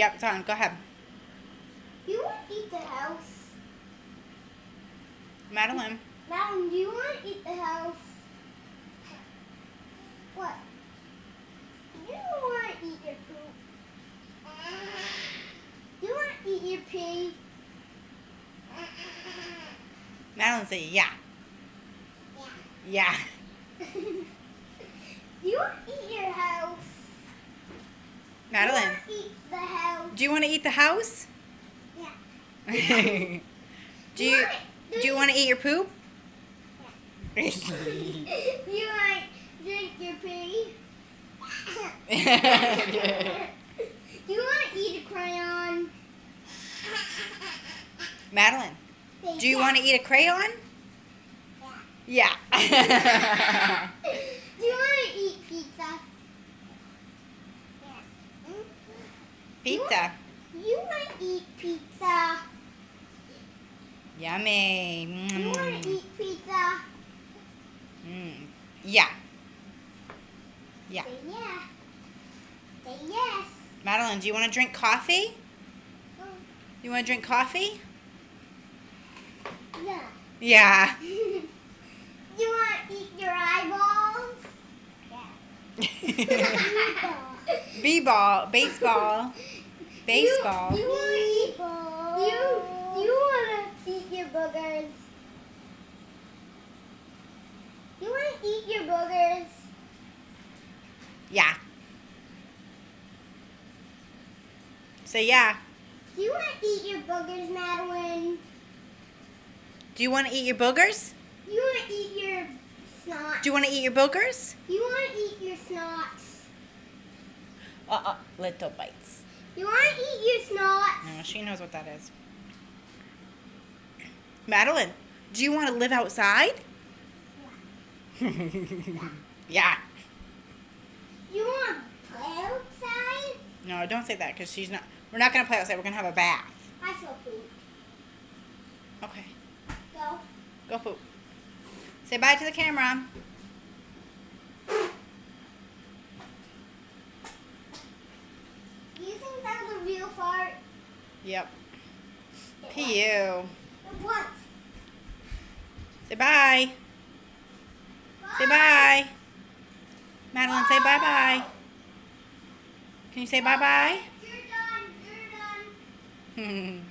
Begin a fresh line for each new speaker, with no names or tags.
Yep, it's on. Go ahead.
You want to eat the house?
Madeline.
Madeline, do you want to eat the house? What? You don't want to eat your poop. You want to eat your pee?
Madeline say yeah. Yeah.
You want to eat your house?
Madeline.
You want to eat the house?
Do you want to eat the house?
Yeah.
do you want to eat your poop?
You want to drink your pee? You want to eat a crayon?
Madeline, do you want to eat a crayon? Yeah.
Do you want to eat pizza?
Pizza.
You want to eat pizza?
Yummy.
You want to eat pizza?
Yeah. Yeah.
Say yeah. Say yes.
Madeline, do you want to drink coffee? You want to drink coffee?
Yeah.
Yeah.
You want to eat your eyeballs? Yeah.
B-ball, baseball, baseball.
You want to eat? You want to eat your boogers? You want to eat your boogers?
Yeah. Say yeah.
Do you want to eat your boogers, Madeline?
Do you want to eat your boogers?
You want to eat your snots?
Do you want to eat your boogers?
You want to eat your snots?
Little bites.
You want to eat your snots?
No, she knows what that is. Madeline, do you want to live outside? Yeah.
You want to play outside?
No, don't say that because she's not. We're not gonna play outside. We're gonna have a bath.
I feel poop.
Okay.
Go.
Go poop. Say bye to the camera.
Do you think that was a real fart?
Yep.
It
P.U.
What?
Say bye. Say bye. Madeline, say bye-bye. Can you say bye-bye?
You're done. You're done.